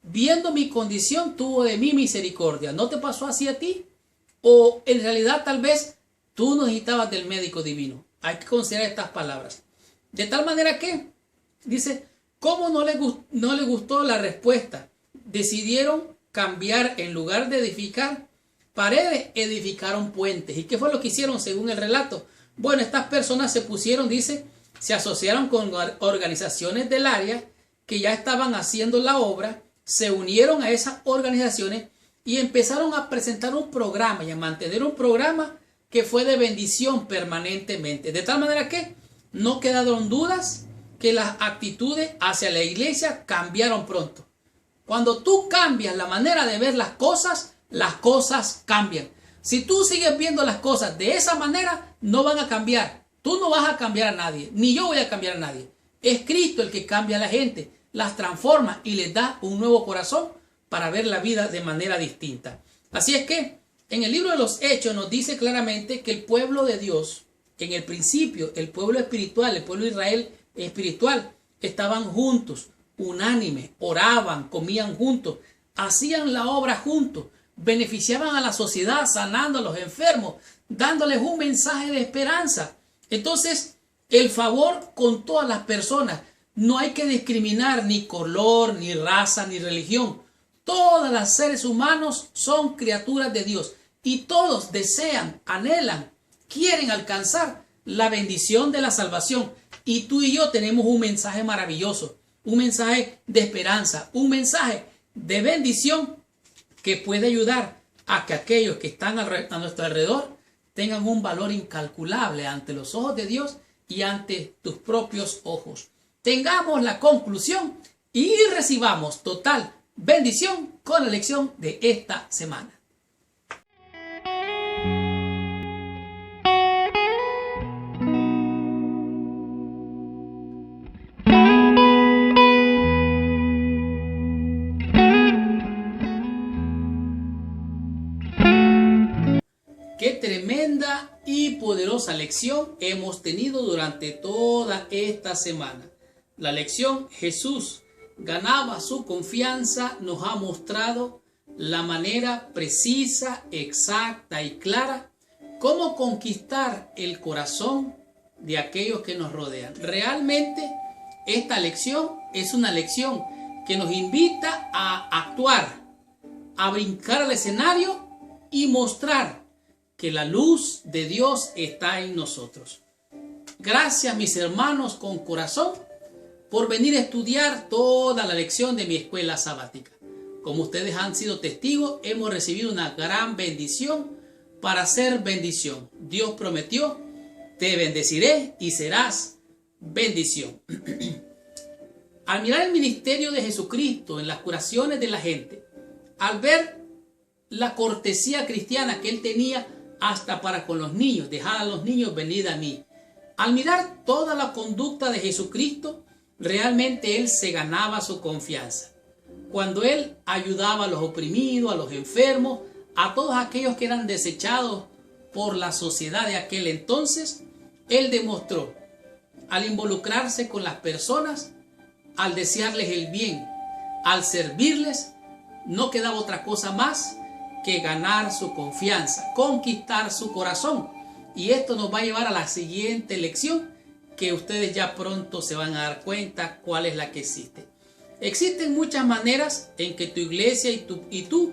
viendo mi condición, tuvo de mí misericordia. ¿No te pasó así a ti? O en realidad tal vez tú no necesitabas del médico divino. Hay que considerar estas palabras. De tal manera que, dice, ¿cómo no le gustó la respuesta? Decidieron cambiar, en lugar de edificar paredes, edificaron puentes. ¿Y qué fue lo que hicieron según el relato? Bueno, estas personas se pusieron, dice, se asociaron con organizaciones del área que ya estaban haciendo la obra, se unieron a esas organizaciones y empezaron a presentar un programa y a mantener un programa que fue de bendición permanentemente. De tal manera que no quedaron dudas que las actitudes hacia la iglesia cambiaron pronto. Cuando tú cambias la manera de ver las cosas cambian. Si tú sigues viendo las cosas de esa manera, no van a cambiar. Tú no vas a cambiar a nadie, ni yo voy a cambiar a nadie. Es Cristo el que cambia a la gente, las transforma y les da un nuevo corazón para ver la vida de manera distinta. Así es que en el libro de los Hechos nos dice claramente que el pueblo de Dios, en el principio, el pueblo espiritual, el pueblo de Israel espiritual, estaban juntos, unánimes, oraban, comían juntos, hacían la obra juntos, beneficiaban a la sociedad, sanando a los enfermos, dándoles un mensaje de esperanza. Entonces, el favor con todas las personas, no hay que discriminar ni color, ni raza, ni religión. Todos los seres humanos son criaturas de Dios y todos desean, anhelan, quieren alcanzar la bendición de la salvación. Y tú y yo tenemos un mensaje maravilloso, un mensaje de esperanza, un mensaje de bendición que puede ayudar a que aquellos que están a nuestro alrededor tengan un valor incalculable ante los ojos de Dios y ante tus propios ojos. Tengamos la conclusión y recibamos total bendición con la lección de esta semana. Qué tremenda y poderosa lección hemos tenido durante toda esta semana. La lección Jesús ganaba su confianza nos ha mostrado la manera precisa, exacta y clara cómo conquistar el corazón de aquellos que nos rodean. Realmente esta lección es una lección que nos invita a actuar, a brincar al escenario y mostrar que la luz de Dios está en nosotros. Gracias, mis hermanos con corazón, por venir a estudiar toda la lección de mi escuela sabática. Como ustedes han sido testigos, hemos recibido una gran bendición para hacer bendición. Dios prometió, te bendeciré y serás bendición. Al mirar el ministerio de Jesucristo en las curaciones de la gente, al ver la cortesía cristiana que él tenía hasta para con los niños, dejad a los niños venid a mí. Al mirar toda la conducta de Jesucristo, realmente él se ganaba su confianza. Cuando él ayudaba a los oprimidos, a los enfermos, a todos aquellos que eran desechados por la sociedad de aquel entonces, él demostró, al involucrarse con las personas, al desearles el bien, al servirles, no quedaba otra cosa más que ganar su confianza, conquistar su corazón. Y esto nos va a llevar a la siguiente lección, que ustedes ya pronto se van a dar cuenta cuál es la que existe. Existen muchas maneras en que tu iglesia y tú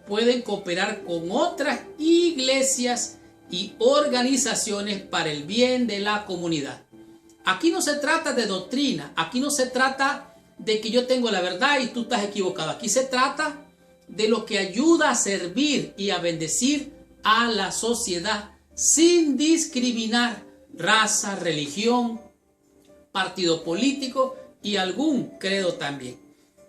pueden cooperar con otras iglesias y organizaciones para el bien de la comunidad. Aquí no se trata de doctrina, aquí no se trata de que yo tengo la verdad y tú estás equivocado. Aquí se trata de lo que ayuda a servir y a bendecir a la sociedad sin discriminar raza, religión, partido político y algún credo también.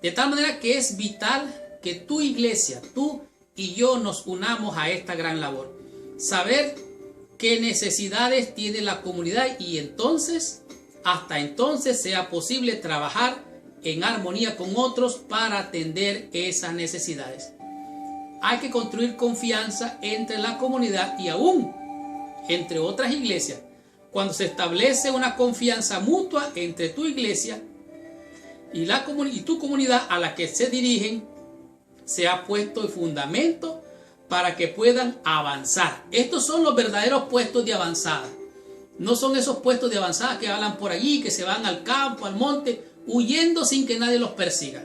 De tal manera que es vital que tu iglesia, tú y yo nos unamos a esta gran labor. Saber qué necesidades tiene la comunidad y entonces, hasta entonces sea posible trabajar en armonía con otros para atender esas necesidades. Hay que construir confianza entre la comunidad y aún entre otras iglesias. Cuando se establece una confianza mutua entre tu iglesia y tu comunidad a la que se dirigen, se ha puesto el fundamento para que puedan avanzar. Estos son los verdaderos puestos de avanzada. No son esos puestos de avanzada que hablan por allí, que se van al campo, al monte, huyendo sin que nadie los persiga.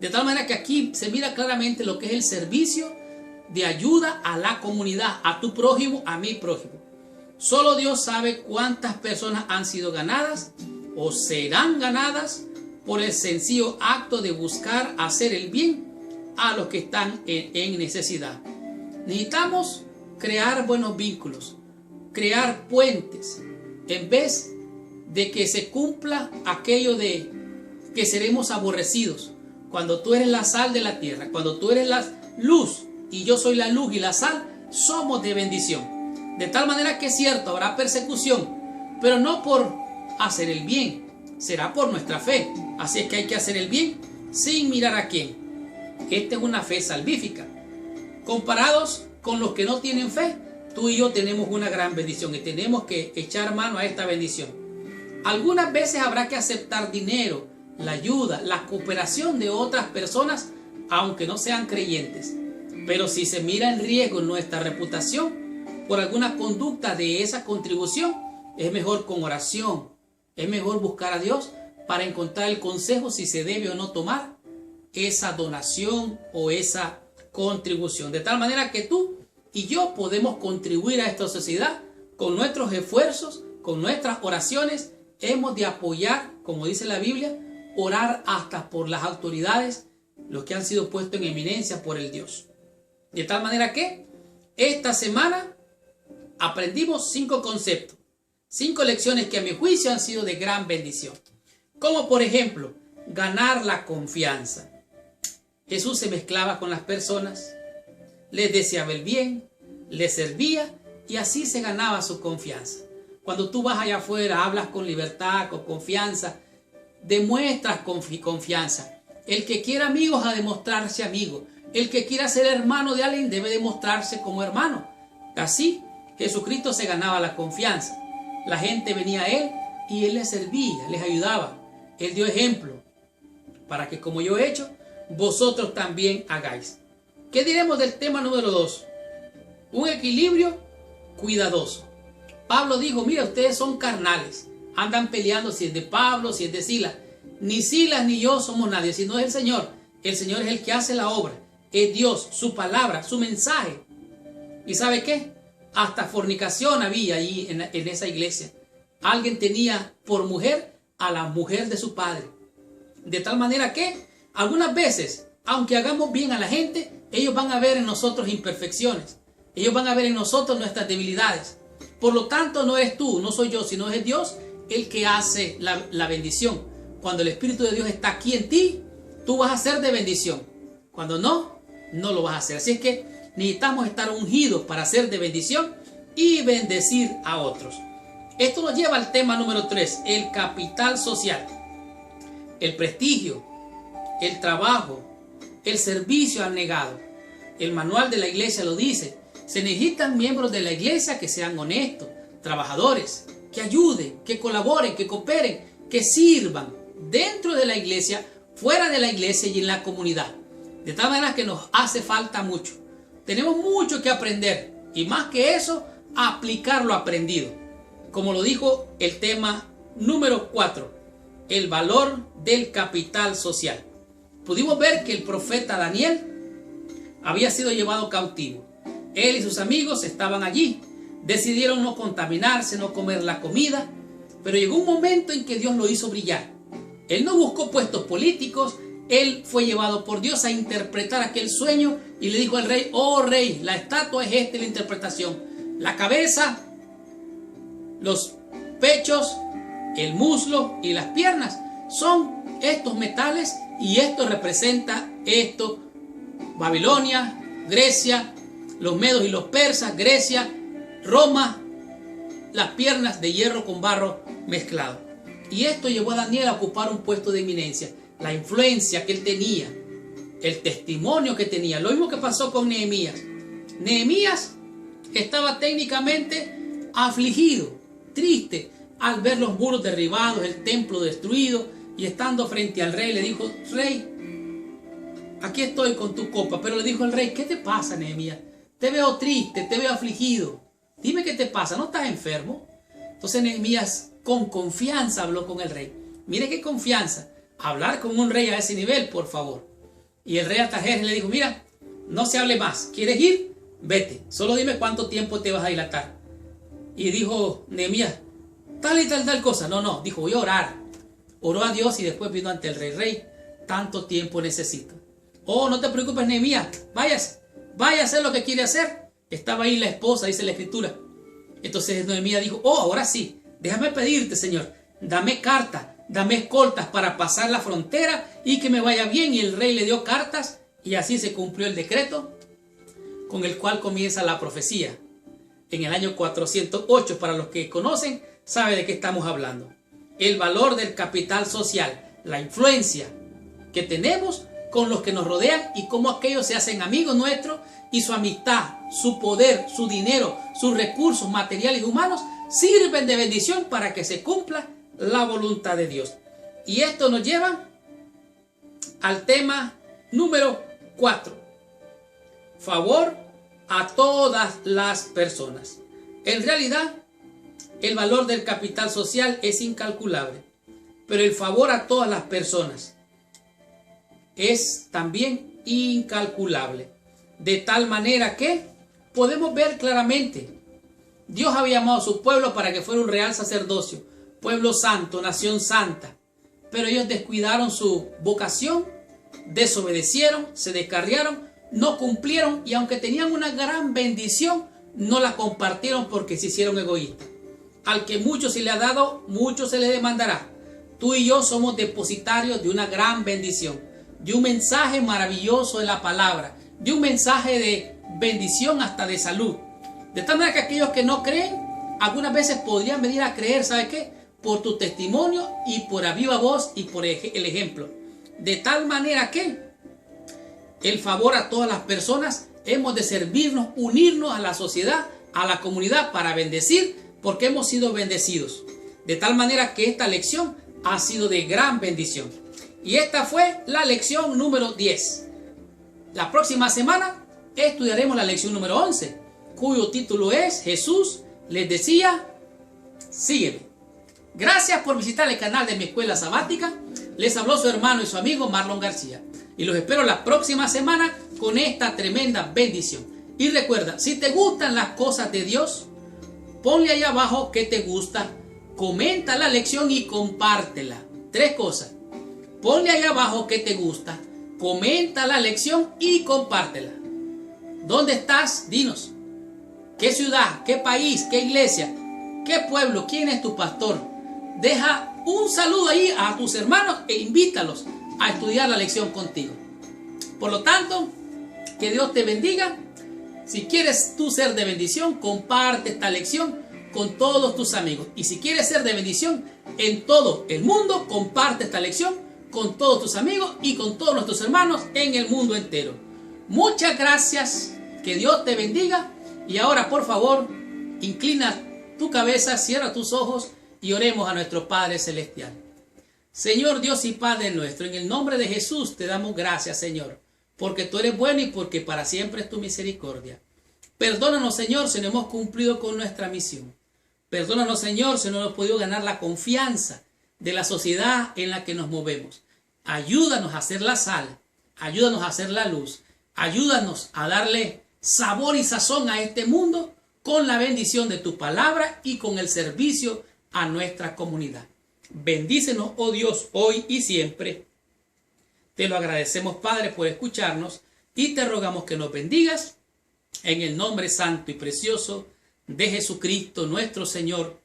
De tal manera que aquí se mira claramente lo que es el servicio de ayuda a la comunidad, a tu prójimo, a mi prójimo. Solo Dios sabe cuántas personas han sido ganadas o serán ganadas por el sencillo acto de buscar hacer el bien a los que están en necesidad. Necesitamos crear buenos vínculos, crear puentes en vez de que se cumpla aquello de que seremos aborrecidos. Cuando tú eres la sal de la tierra, cuando tú eres la luz y yo soy la luz y la sal, somos de bendición. De tal manera que es cierto, habrá persecución, pero no por hacer el bien, será por nuestra fe. Así es que hay que hacer el bien sin mirar a quién. Esta es una fe salvífica. Comparados con los que no tienen fe, tú y yo tenemos una gran bendición y tenemos que echar mano a esta bendición. Algunas veces habrá que aceptar dinero, la ayuda, la cooperación de otras personas, aunque no sean creyentes. Pero si se mira en riesgo nuestra reputación por alguna conducta de esa contribución, es mejor con oración, es mejor buscar a Dios para encontrar el consejo si se debe o no tomar esa donación o esa contribución. De tal manera que tú y yo podemos contribuir a esta sociedad con nuestros esfuerzos, con nuestras oraciones. Hemos de apoyar, como dice la Biblia, orar hasta por las autoridades, los que han sido puestos en eminencia por el Dios. De tal manera que esta semana aprendimos 5 conceptos, 5 lecciones que a mi juicio han sido de gran bendición. Como por ejemplo, ganar la confianza. Jesús se mezclaba con las personas, les deseaba el bien, les servía y así se ganaba su confianza. Cuando tú vas allá afuera, hablas con libertad, con confianza, demuestras confianza. El que quiera amigos ha de mostrarse amigo. El que quiera ser hermano de alguien debe demostrarse como hermano. Así Jesucristo se ganaba la confianza. La gente venía a Él y Él les servía, les ayudaba. Él dio ejemplo para que como yo he hecho, vosotros también hagáis. ¿Qué diremos del tema número 2? Un equilibrio cuidadoso. Pablo dijo, mira, ustedes son carnales, andan peleando si es de Pablo, si es de Silas. Ni Silas ni yo somos nadie, sino es el Señor. El Señor es el que hace la obra, es Dios, su palabra, su mensaje. ¿Y sabe qué? Hasta fornicación había allí en esa iglesia. Alguien tenía por mujer a la mujer de su padre. De tal manera que algunas veces, aunque hagamos bien a la gente, ellos van a ver en nosotros imperfecciones. Ellos van a ver en nosotros nuestras debilidades. Por lo tanto, no eres tú, no soy yo, sino es Dios el que hace la bendición. Cuando el Espíritu de Dios está aquí en ti, tú vas a ser de bendición. Cuando no, no lo vas a hacer. Así es que necesitamos estar ungidos para ser de bendición y bendecir a otros. Esto nos lleva al tema número 3, el capital social. El prestigio, el trabajo, el servicio abnegado. El manual de la iglesia lo dice. Se necesitan miembros de la iglesia que sean honestos, trabajadores, que ayuden, que colaboren, que cooperen, que sirvan dentro de la iglesia, fuera de la iglesia y en la comunidad. De tal manera que nos hace falta mucho. Tenemos mucho que aprender y más que eso, aplicar lo aprendido. Como lo dijo el tema número 4, el valor del capital social. Pudimos ver que el profeta Daniel había sido llevado cautivo. Él y sus amigos estaban allí. Decidieron no contaminarse, no comer la comida. Pero llegó un momento en que Dios lo hizo brillar. Él no buscó puestos políticos. Él fue llevado por Dios a interpretar aquel sueño y le dijo al rey, oh rey, la estatua es esta la interpretación. La cabeza, los pechos, el muslo y las piernas son estos metales y esto representa esto. Babilonia, Grecia, los medos y los persas, Grecia, Roma, las piernas de hierro con barro mezclado. Y esto llevó a Daniel a ocupar un puesto de eminencia. La influencia que él tenía, el testimonio que tenía. Lo mismo que pasó con Nehemías. Nehemías estaba técnicamente afligido, triste, al ver los muros derribados, el templo destruido, y estando frente al rey le dijo, rey, aquí estoy con tu copa. Pero le dijo el rey, ¿qué te pasa, Nehemías? Te veo triste, te veo afligido. Dime qué te pasa, ¿no estás enfermo? Entonces Nehemías con confianza habló con el rey. Mire qué confianza, hablar con un rey a ese nivel, por favor. Y el rey Artajerjes le dijo, mira, no se hable más, ¿quieres ir? Vete, solo dime cuánto tiempo te vas a dilatar. Y dijo Nehemías, tal y tal cosa. No, dijo, voy a orar. Oró a Dios y después vino ante el rey. Rey, tanto tiempo necesito. Oh, no te preocupes, Nehemías, vaya a hacer lo que quiere hacer. Estaba ahí la esposa, dice la escritura. Entonces Nehemías dijo, oh, ahora sí, déjame pedirte, Señor, dame cartas, dame escoltas para pasar la frontera y que me vaya bien. Y el rey le dio cartas y así se cumplió el decreto con el cual comienza la profecía. En el año 408, para los que conocen, sabe de qué estamos hablando. El valor del capital social, la influencia que tenemos con los que nos rodean y cómo aquellos se hacen amigos nuestros y su amistad, su poder, su dinero, sus recursos materiales y humanos sirven de bendición para que se cumpla la voluntad de Dios. Y esto nos lleva al tema número 4. Favor a todas las personas. En realidad, el valor del capital social es incalculable, pero el favor a todas las personas es también incalculable. De tal manera que podemos ver claramente, Dios había llamado a su pueblo para que fuera un real sacerdocio, pueblo santo, nación santa, pero ellos descuidaron su vocación, desobedecieron, se descarriaron, no cumplieron y aunque tenían una gran bendición, no la compartieron porque se hicieron egoístas. Al que mucho se le ha dado, mucho se le demandará. Tú y yo somos depositarios de una gran bendición, de un mensaje maravilloso de la palabra, de un mensaje de bendición hasta de salud. De tal manera que aquellos que no creen, algunas veces podrían venir a creer, ¿sabe qué? Por tu testimonio y por a viva voz y por el ejemplo. De tal manera que el favor a todas las personas, hemos de servirnos, unirnos a la sociedad, a la comunidad para bendecir, porque hemos sido bendecidos. De tal manera que esta lección ha sido de gran bendición. Y esta fue la lección número 10. La próxima semana estudiaremos la lección número 11, cuyo título es Jesús les decía, sígueme. Gracias por visitar el canal de mi escuela sabática. Les habló su hermano y su amigo Marlon García. Y los espero la próxima semana con esta tremenda bendición. Y recuerda, si te gustan las cosas de Dios, ponle ahí abajo que te gusta, comenta la lección y compártela. 3 cosas. Ponle ahí abajo que te gusta, comenta la lección y compártela. ¿Dónde estás? Dinos. ¿Qué ciudad? ¿Qué país? ¿Qué iglesia? ¿Qué pueblo? ¿Quién es tu pastor? Deja un saludo ahí a tus hermanos e invítalos a estudiar la lección contigo. Por lo tanto, que Dios te bendiga. Si quieres tú ser de bendición, comparte esta lección con todos tus amigos. Y si quieres ser de bendición en todo el mundo, comparte esta lección con todos tus amigos y con todos nuestros hermanos en el mundo entero. Muchas gracias. Que Dios te bendiga. Y ahora, por favor, inclina tu cabeza, cierra tus ojos y oremos a nuestro Padre Celestial. Señor Dios y Padre nuestro, en el nombre de Jesús te damos gracias, Señor, porque tú eres bueno y porque para siempre es tu misericordia. Perdónanos, Señor, si no hemos cumplido con nuestra misión. Perdónanos, Señor, si no hemos podido ganar la confianza de la sociedad en la que nos movemos. Ayúdanos a hacer la sal, ayúdanos a hacer la luz, ayúdanos a darle sabor y sazón a este mundo con la bendición de tu palabra y con el servicio a nuestra comunidad. Bendícenos, oh Dios, hoy y siempre. Te lo agradecemos, Padre, por escucharnos y te rogamos que nos bendigas en el nombre santo y precioso de Jesucristo, nuestro Señor,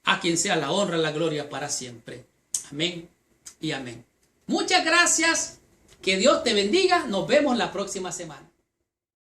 a quien sea la honra y la gloria para siempre. Amén y amén. Muchas gracias. Que Dios te bendiga. Nos vemos la próxima semana.